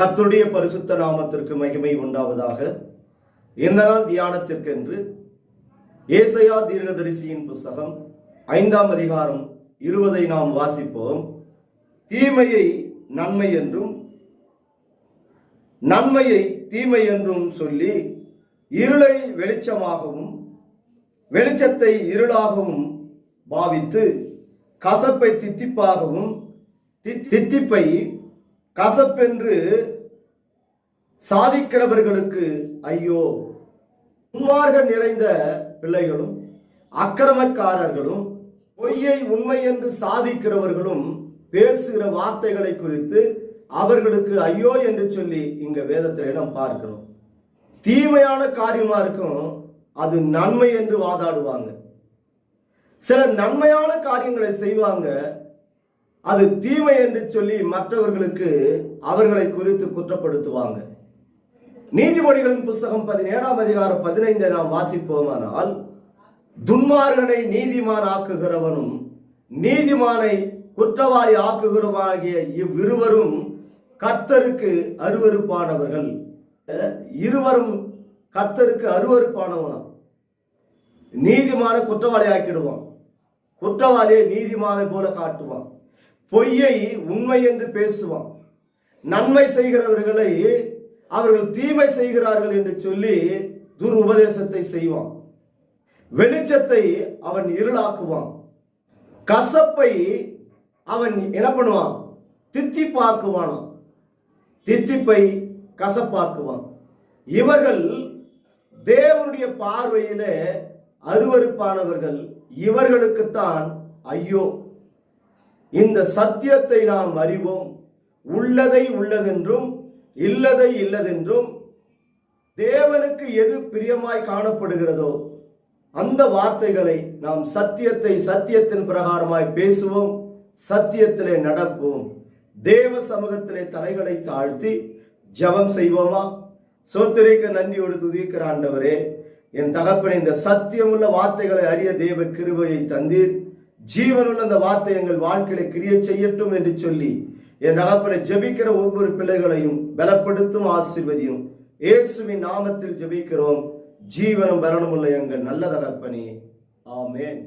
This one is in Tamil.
கர்த்தருடைய பரிசுத்த நாமத்திற்கு மகிமை உண்டாவதாக. இந்த நாள் தியானத்திற்கென்று ஏசாயா தீர்க்கதரிசியின் புஸ்தகம் 5ஆம் அதிகாரம் 20 நாம் வாசிப்போம். தீமையை நன்மை என்றும் நன்மையை தீமை என்றும் சொல்லி இருளை வெளிச்சமாகவும் வெளிச்சத்தை இருளாகவும் பாவித்து கசப்பை தித்திப்பாகவும் தித்திப்பை கசப்பென்று சாதிக்கிறவர்களுக்கு ஐயோ. துன்மார்க்கம் நிறைந்த பிள்ளைகளும் அக்கிரமக்காரர்களும் பொய்யை உண்மை என்று சாதிக்கிறவர்களும் பேசுகிற வார்த்தைகளை குறித்து அவர்களுக்கு ஐயோ என்று சொல்லி இங்க வேதத்திலே நாம் பார்க்கிறோம். தீமையான காரியமா இருக்கும், அது நன்மை என்று வாதாடுவாங்க. சில நன்மையான காரியங்களை செய்வாங்க, அது தீமை என்று சொல்லி மற்றவர்களுக்கு அவர்களை குறித்து குற்றப்படுத்துவாங்க. நீதிமொழிகளின் புஸ்தகம் 17ஆம் அதிகாரம் 15 நாம் வாசிப்போமானால், துன்மார்கனை நீதிமான் ஆக்குகிறவனும் நீதிமானை குற்றவாளி ஆக்குகிறவனாகிய இவ்விருவரும் கர்த்தருக்கு அருவருப்பானவர்கள். இருவரும் கர்த்தருக்கு அருவருப்பானவனாம். நீதிமான குற்றவாளி ஆக்கிடுவான், குற்றவாளியை நீதிமானை போல காட்டுவான், பொய்யை உண்மை என்று பேசுவான், நன்மை செய்கிறவர்களை அவர்கள் தீமை செய்கிறார்கள் என்று சொல்லி துருபதேசத்தை செய்வான், வெளிச்சத்தை அவன் இருளாக்குவான், கசப்பை அவன் என்ன பண்ணுவான், தித்திப்பாக்குவானாம், தித்திப்பை கசப்பாக்குவான். இவர்கள் தேவனுடைய பார்வையிலே அருவருப்பானவர்கள். இவர்களுக்குத்தான் ஐயோ. இந்த சத்தியத்தை நாம் அறிவோம். உள்ளதை உள்ளதென்றும் இல்லதை இல்லதென்றும் தேவனுக்கு எது பிரியமாய் காணப்படுகிறதோ அந்த வார்த்தைகளை நாம் சத்தியத்தின் பிரகாரமாய் பேசுவோம், சத்தியத்திலே நடப்போம். தேவ சமூகத்திலே தலைகளை தாழ்த்தி ஜெபம் செய்வோமா? சோத்திரிக்க நன்றியோடு துதிக்கிற ஆண்டவரே, என் தகப்பனே, இந்த சத்தியமுள்ள வார்த்தைகளை அறிய தேவ கிருபையை தந்தீர். ஜீவனுள்ள அந்த வார்த்தை எங்கள் வாழ்க்கையில கிரியை செய்யட்டும் என்று சொல்லி என் தகப்பனை ஜெபிக்கிற ஒவ்வொரு பிள்ளைகளையும் பலப்படுத்தும், ஆசீர்வதியும். இயேசுவின் நாமத்தில் ஜெபிக்கிறோம். ஜீவனும் பலனும் உள்ள எங்கள் நல்ல தகப்பனே, ஆமென்.